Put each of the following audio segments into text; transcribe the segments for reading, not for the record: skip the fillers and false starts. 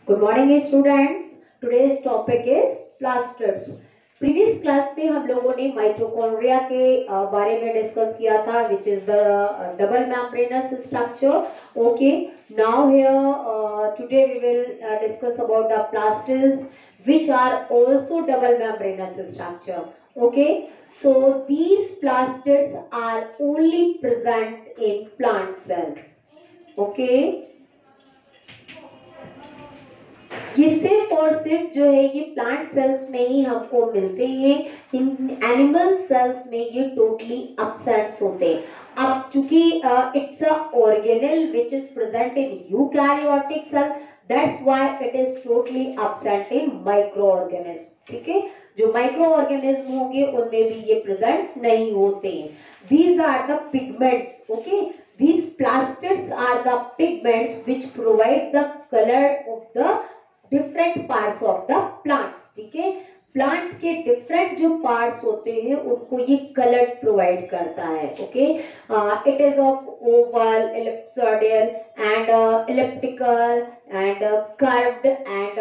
Good morning students. Today's topic is plastids. Previous class में हम लोगों ने माइटोकॉन्ड्रिया के बारे में डिस्कस किया था, which is the double membranous structure. Okay, now here today we will discuss about the plastids which are also double membranous structure. Okay, so these plastids are only present in plant cell. Okay, ये सिर्फ और सिर्फ जो है ये plant cells में ही हमको मिलते हैं। इन एनिमल सेल्स में ये टोटली एब्सेंट होते हैं। अब चूंकि it's a organelle which is present in eukaryotic cell, that's why it is totally absent in microorganism. ठीक है, जो माइक्रो ऑर्गेनिज्म होंगे उनमें भी ये प्रेजेंट नहीं होते हैं। These are the pigments. Okay, these plastids are the pigments which provide the color of the different parts of the plants. ठीक है, प्लांट के डिफरेंट जो पार्ट्स होते हैं उनको ये कलर प्रोवाइड करता है। Okay, it is of oval, ellipsoidal and elliptical and curved and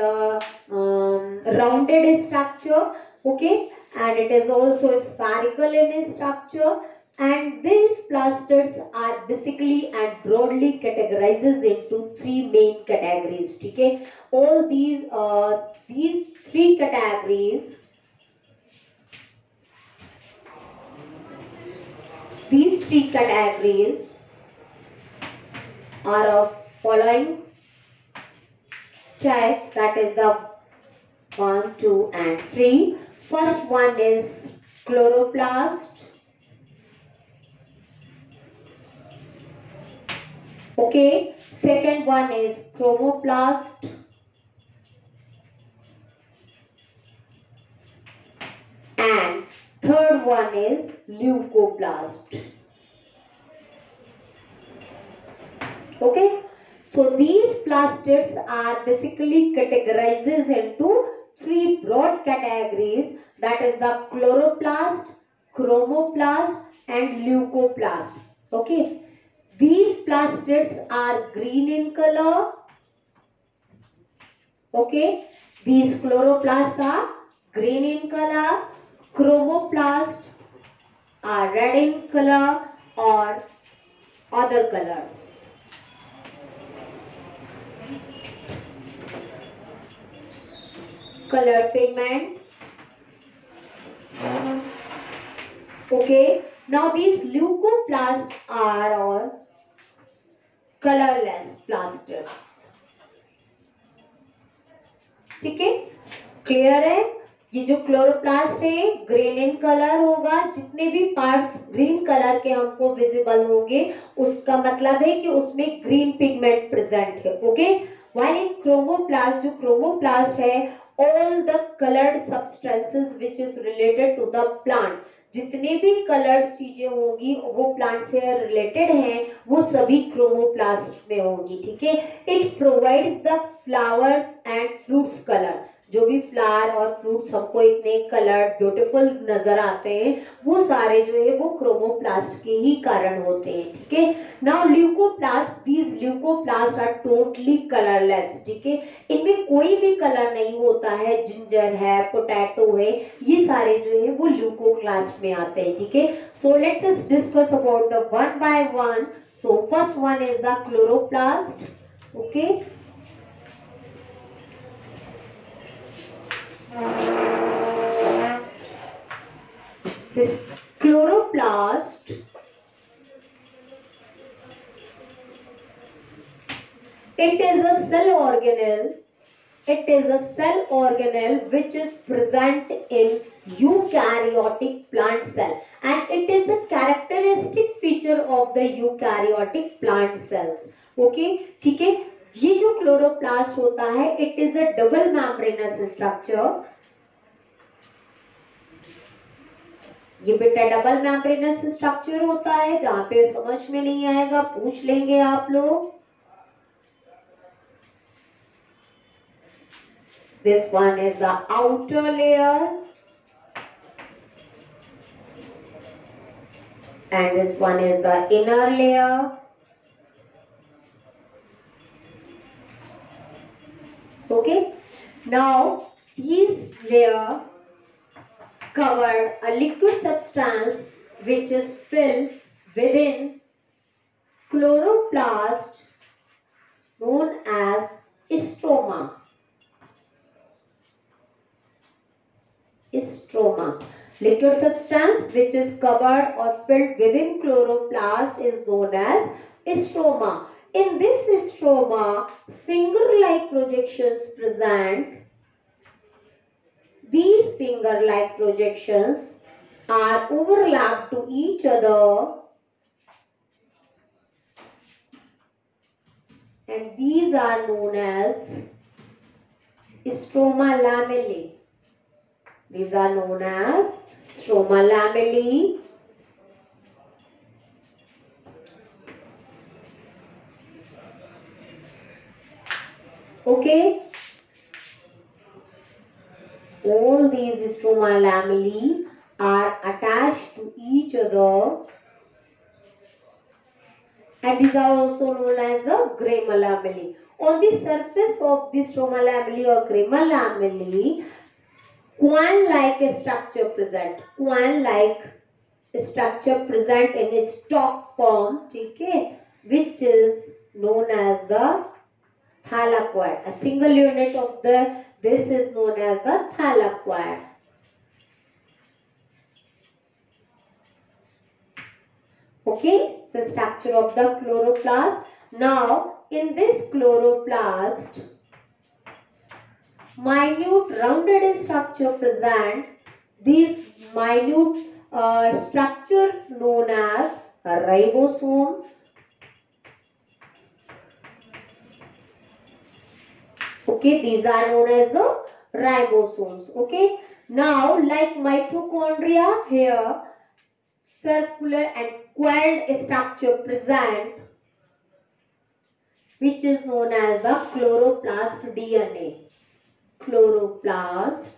rounded structure. Okay, and it is also spherical in structure, and these plastids are basically and broadly categorizes into three main categories. ठीक है, all these three categories, are of following types, that is the 1, 2 and 3. First one is chloroplast. Okay, second one is chromoplast, and third one is leucoplast. Okay, so these plastids are basically categorized into three broad categories, that is the chloroplast, chromoplast and leucoplast. Okay, these plastids are green in color. Okay, these chloroplasts are green in color, chromoplasts are red in color or other colors. Color pigments. Okay, now these leucoplasts are all colorless plastids. ठीक है, clear है। ये जो chloroplast है green in colour होगा, जितने भी parts green colour के हमको विजिबल होंगे उसका मतलब है कि उसमें ग्रीन पिगमेंट प्रेजेंट है। ओके, व्हाइल इन क्रोमोप्लास्ट, जो क्रोमोप्लास्ट है, all the coloured substances which is related to the plant, जितने भी कलर्ड चीजें होंगी वो प्लांट से रिलेटेड हैं, वो सभी क्रोमोप्लास्ट में होंगी। ठीक है, it provides the flowers and fruits colour. जो भी फ्लावर और फ्रूट्स हमको इतने कलर्ड ब्यूटीफुल नजर आते हैं वो सारे जो है वो क्रोमोप्लास्ट के ही कारण होते हैं। ठीक है, now leucoplast, these leucoplast are totally colourless. ठीक है, इनमें कोई भी कलर नहीं होता है, जिंजर है, पोटैटो है, ये सारे जो है वो ल्यूकोप्लास्ट में आते हैं। ठीक है, so let's discuss about the one by one. So first one is the chloroplast. Okay, this chloroplast it is a cell organelle which is present in eukaryotic plant cell, and it is a characteristic feature of the eukaryotic plant cells. Okay, ठीक है, ये जो chloroplast होता है it is a double membranous structure. ये बेटा double membranous structure होता है, जहां पे समझ में नहीं आएगा पूछ लेंगे आप लोग। This one is the outer layer and this one is the inner layer. Okay. Now these layer covered a liquid substance which is filled within chloroplast known as stroma. Stroma. Liquid substance which is covered or filled within chloroplast is known as stroma. In this stroma, finger-like projections present. These finger-like projections are overlapped to each other, and these are known as stroma lamellae. These are known as stroma lamellae. Okay. All these stroma lamellae are attached to each other, and these are also known as the Graham lamellae. On the surface of the stroma lamellae or Graham lamellae, coin-like structure present. Coin-like structure present in a stalk form, okay, which is known as the thylakoid. A single unit of this is known as the thylakoid. Okay, so structure of the chloroplast. Now, in this chloroplast, minute rounded structure present. These minute structure known as ribosomes. Okay, these are known as the ribosomes. Okay, now like mitochondria here, circular and coiled structure present, which is known as the chloroplast DNA. Chloroplast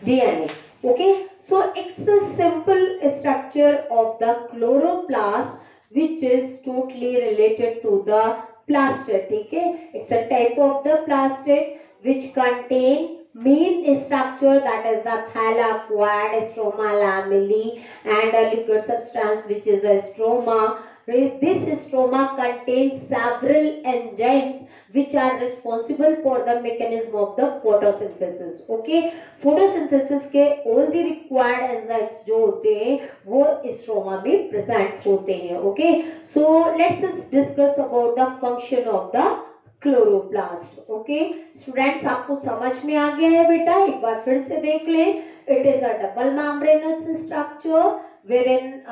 DNA. Okay, so it's a simple structure of the chloroplast which is totally related to the plastid. Okay, it's a type of the plastid which contain main structure, that is the thylakoid, stroma lamellae, and a liquid substance which is a stroma. This stroma contains several enzymes which are responsible for the mechanism of the photosynthesis. Okay, photosynthesis के all the required enzymes जो होते हैं वो stroma में present होते हैं. Okay, so let's just discuss about the function of the chloroplast. Okay students, आपको समझ में आ गया है बेटा? एक बार फिर से देख लें. It is a double membranous structure wherein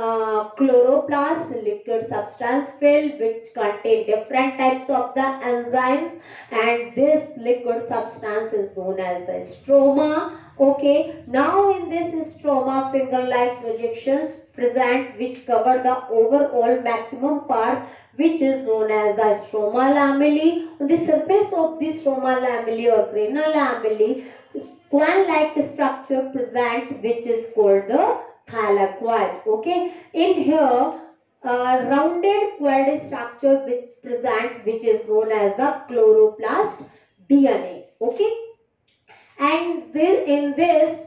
chloroplast, liquid substance filled which contain different types of the enzymes, and this liquid substance is known as the stroma. Okay, now in this stroma, finger-like projections present which cover the overall maximum part, which is known as the stroma lamellae. On the surface of the stroma lamellae or cranial lamellae, coin-like structure present which is called the thylakoid. Okay, in here rounded coiled structure which present which is known as the chloroplast DNA. Okay, and in this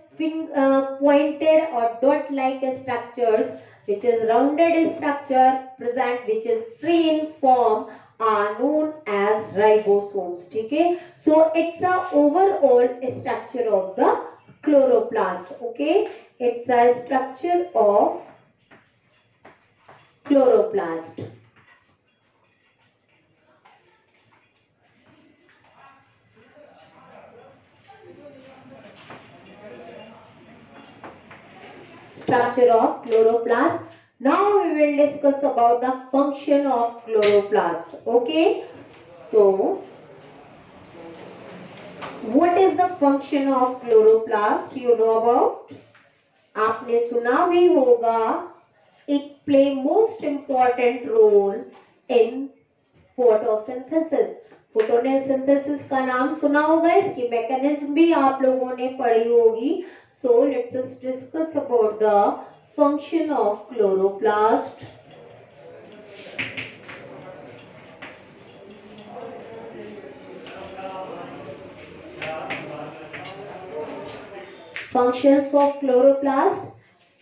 pointed or dot like structures which is rounded structure present which is free in form are known as ribosomes. Okay, so it's a overall structure of the chloroplast. Okay, it's a structure of chloroplast. Structure of chloroplast. Now we will discuss about the function of chloroplast. Okay, so what is the function of chloroplast? You know about, आपने सुना भी होगा, it play most important role in photosynthesis. Photosynthesis का नाम सुना होगा, इसकी mechanism भी आप लोगों ने पढ़ी होगी. So let's just discuss about the function of chloroplast. Functions of chloroplast: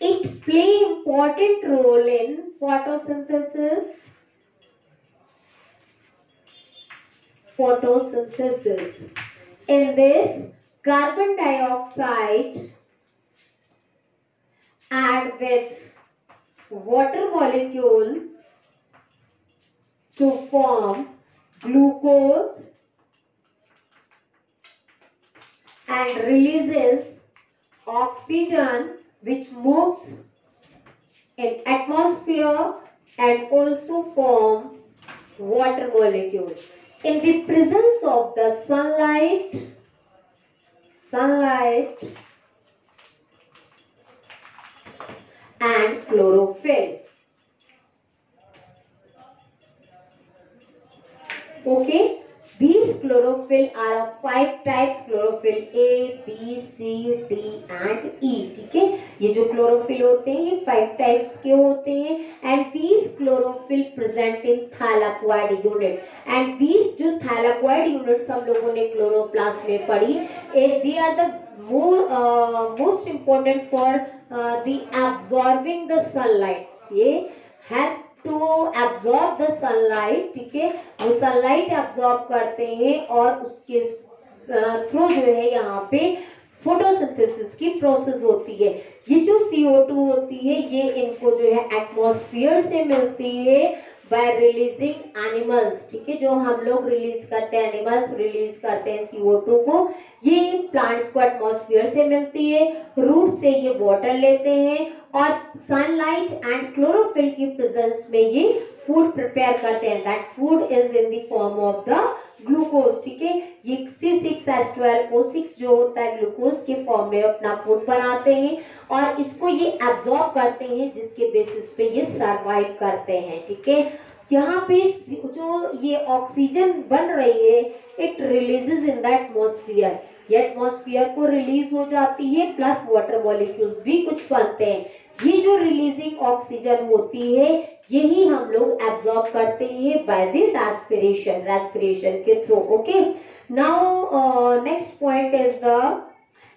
it play important role in photosynthesis. In this, carbon dioxide add with water molecule to form glucose and releases oxygen, which moves in atmosphere and also form water molecules. In the presence of the sunlight and chlorophyll. Okay, these chlorophyll are of 5 types: chlorophyll A, B, C, D and E. ठीक है, ये जो chlorophyll होते हैं ये 5 types के होते हैं and these chlorophyll present in thylakoid unit. And these जो thylakoid units हम लोगों ने chloroplast में पढ़ी, they are the most important for the absorbing the sunlight. ये have to absorb the sunlight. ठीक है, वो sunlight absorb करते हैं और उसके थ्रू जो है यहाँ पे फोटोसिंथेसिस की प्रोसेस होती है। ये जो CO2 होती है ये इनको जो है एटमॉस्फेयर से मिलती है बाय रिलीजिंग एनिमल्स। ठीक है, जो हम लोग रिलीज करते हैं, एनिमल्स रिलीज करते हैं CO2 को, ये प्लांट्स को एटमॉस्फेयर से मिलती है। रूट से ये वाटर लेते हैं और सनलाइट एंड क्लोरोफिल की प्रेजेंस में ये फूड प्रिपेयर करते हैं। That food is in the form of the glucose. ठीक है, ये C6H12O6 जो होता है ग्लूकोज के फॉर्म में अपना फूड बनाते हैं और इसको ये एब्जॉर्ब करते हैं, जिसके बेसिस पे ये सरवाइव करते हैं। ठीक है, यहाँ पे जो ये ऑक्सीजन बन रही है it releases in the atmosphere, ये एटमॉस्फेयर को रिलीज हो जाती है प्लस वाटर मॉलिक्यूल्स भी कुछ बनते हैं। ये जो रिलीजिंग ऑक्सीजन होती है यही हम लोग एब्जॉर्ब करते हैं बाय द रेस्पिरेशन के through. Okay, now next point is the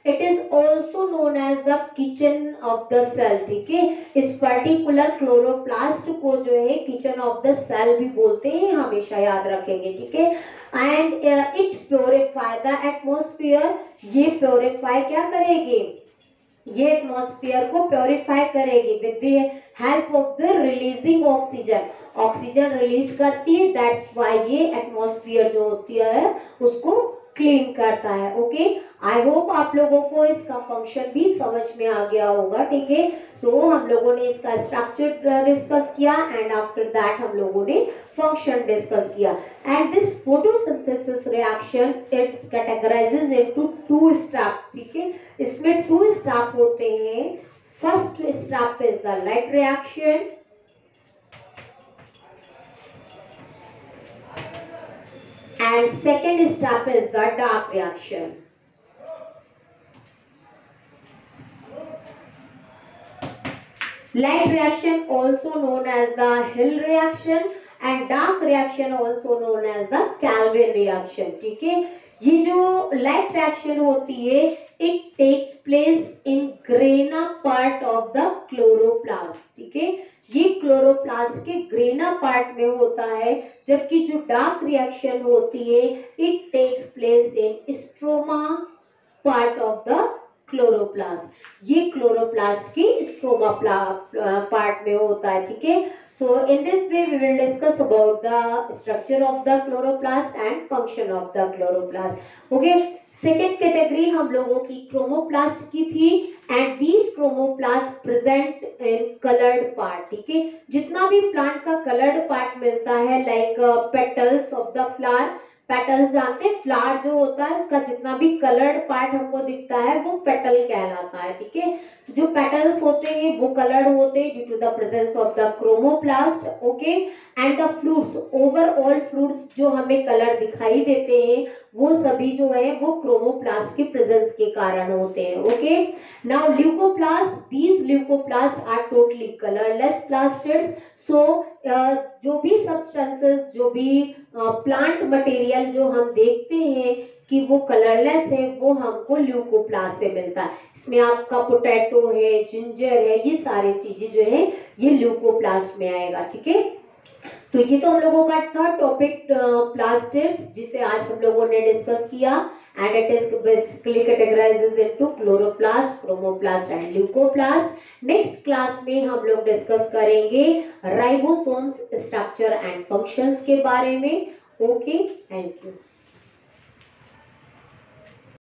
it is also known as the kitchen of the cell. ठीक है, इस पर्टिकुलर क्लोरोप्लास्ट को जो है किचन ऑफ द सेल भी बोलते हैं, हमेशा याद रखेंगे। ठीक है, and it purify the atmosphere. ये प्योरीफाई क्या करेगी, ये एटमॉस्फेयर को प्योरीफाई करेगी with the help of the releasing oxygen. Oxygen release करती है, दैट्स व्हाई ये एटमॉस्फेयर जो होती है उसको क्लीन करता है। ओके, आई होप आप लोगों को इसका फंक्शन भी समझ में आ गया होगा। ठीक है, सो हम लोगों ने इसका स्ट्रक्चर डिस्कस किया एंड आफ्टर दैट हम लोगों ने फंक्शन डिस्कस किया। And this photosynthesis reaction it's categorises into 2 step. ठीक है, इसमें 2 स्टेप होते हैं। First step is the light reaction and second step is the dark reaction. Light reaction also known as the Hill reaction and dark reaction also known as the Calvin reaction. ठीक है, ये जो light reaction होती है it takes place in grena part of the chloroplast. ठीक है, ये chloroplast के ग्रेना पार्ट में होता है, जबकि जो डार्क रिएक्शन होती है it takes place in stroma part of the chloroplast. ये क्लोरोप्लास्ट की स्ट्रोमा पार्ट में होता है। ठीक है, so in this way we will discuss about the structure of the chloroplast and function of the chloroplast. Okay, second category हम लोगों की क्रोमोप्लास्ट की थी and these chromoplast present in coloured part. ठीक है, जितना भी प्लांट का कलर्ड पार्ट मिलता है like petals of the flower, petals जानते हैं, फ्लावर जो होता है उसका जितना भी कलर्ड पार्ट हमको दिखता है वो पेटल कहलाता है। ठीक है, जो पेटल्स होते हैं वो कलर्ड होते हैं due to the presence of the chromoplast. Okay, and the fruits, overall fruits जो हमें कलर दिखाई देते हैं वो सभी जो है वो क्रोमोप्लास्ट के प्रेजेंस के कारण होते हैं। Okay, now leucoplast, these leucoplast are totally colourless plastids. So जो भी सब्सटेंसेस, जो भी प्लांट मटेरियल जो हम देखते हैं कि वो कलरलेस है, वो हमको ल्यूकोप्लास्ट से मिलता है। इसमें आपका पोटैटो है, जिंजर है, ये सारी चीजें जो है ये ल्यूकोप्लास्ट में आएगा। ठीक है, तो ये तो हम लोगों का था टॉपिक प्लास्टिड्स, जिसे आज हम लोगों ने डिस्कस किया, and it is basically categorised into chloroplast, chromoplast and leucoplast. Next class में हम लोग डिस्कस करेंगे राइबोसोम्स स्ट्रक्चर एंड फंक्शंस के बारे में। Okay, thank you.